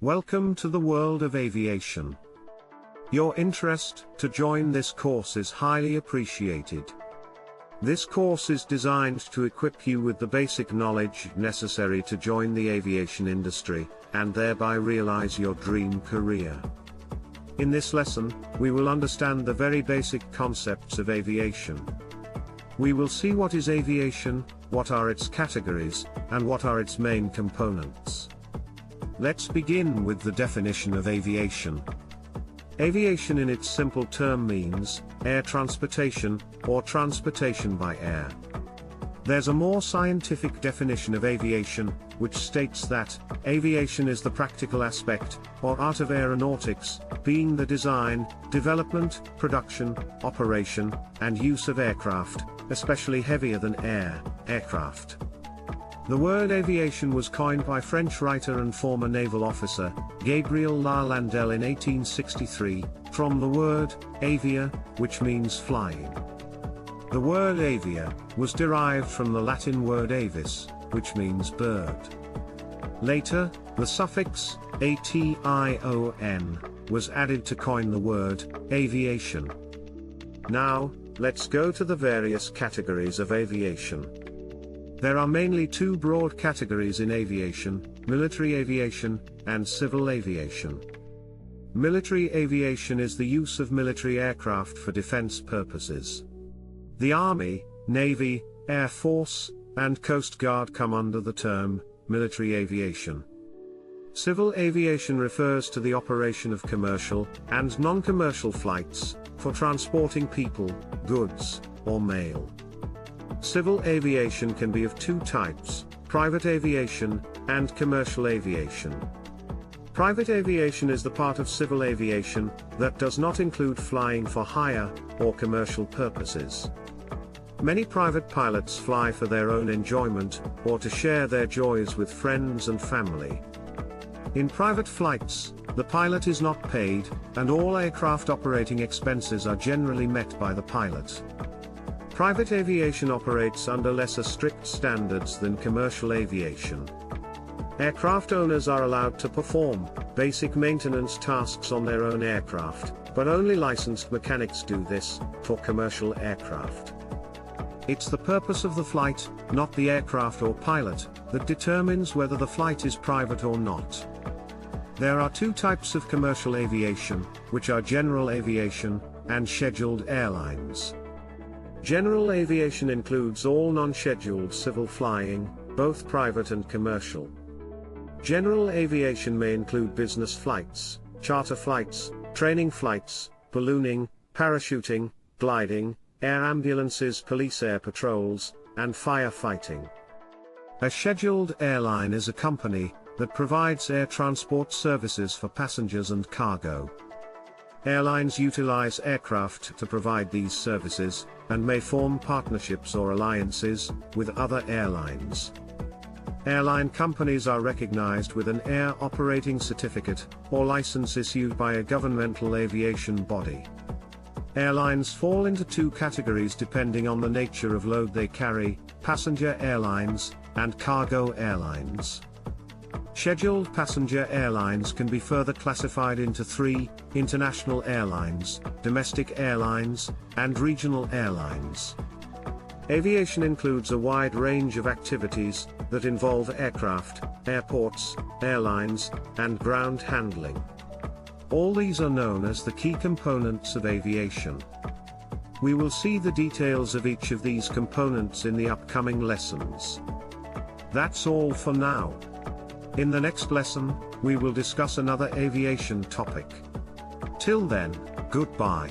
Welcome to the world of aviation. Your interest to join this course is highly appreciated. This course is designed to equip you with the basic knowledge necessary to join the aviation industry, and thereby realize your dream career. In this lesson, we will understand the very basic concepts of aviation. We will see what is aviation, what are its categories, and what are its main components. Let's begin with the definition of aviation. Aviation in its simple term means air transportation, or transportation by air. There's a more scientific definition of aviation, which states that aviation is the practical aspect, or art of aeronautics, being the design, development, production, operation, and use of aircraft, especially heavier than air aircraft. The word aviation was coined by French writer and former naval officer, Gabriel Lalandel in 1863, from the word avia, which means flying. The word avia was derived from the Latin word avis, which means bird. Later, the suffix ation was added to coin the word aviation. Now, let's go to the various categories of aviation. There are mainly two broad categories in aviation: military aviation and civil aviation. Military aviation is the use of military aircraft for defense purposes. The Army, Navy, Air Force, and Coast Guard come under the term military aviation. Civil aviation refers to the operation of commercial and non-commercial flights for transporting people, goods, or mail. Civil aviation can be of two types: private aviation and commercial aviation. Private aviation is the part of civil aviation that does not include flying for hire or commercial purposes. Many private pilots fly for their own enjoyment or to share their joys with friends and family. In private flights, the pilot is not paid, and all aircraft operating expenses are generally met by the pilot. Private aviation operates under lesser strict standards than commercial aviation. Aircraft owners are allowed to perform basic maintenance tasks on their own aircraft, but only licensed mechanics do this for commercial aircraft. It's the purpose of the flight, not the aircraft or pilot, that determines whether the flight is private or not. There are two types of commercial aviation, which are general aviation and scheduled airlines. General aviation includes all non-scheduled civil flying, both private and commercial. General aviation may include business flights, charter flights, training flights, ballooning, parachuting, gliding, air ambulances, police air patrols, and firefighting. A scheduled airline is a company that provides air transport services for passengers and cargo. Airlines utilize aircraft to provide these services, and may form partnerships or alliances with other airlines. Airline companies are recognized with an air operating certificate or license issued by a governmental aviation body. Airlines fall into two categories depending on the nature of load they carry: passenger airlines and cargo airlines. Scheduled passenger airlines can be further classified into three: international airlines, domestic airlines, and regional airlines. Aviation includes a wide range of activities that involve aircraft, airports, airlines, and ground handling. All these are known as the key components of aviation. We will see the details of each of these components in the upcoming lessons. That's all for now. In the next lesson, we will discuss another aviation topic. Till then, goodbye.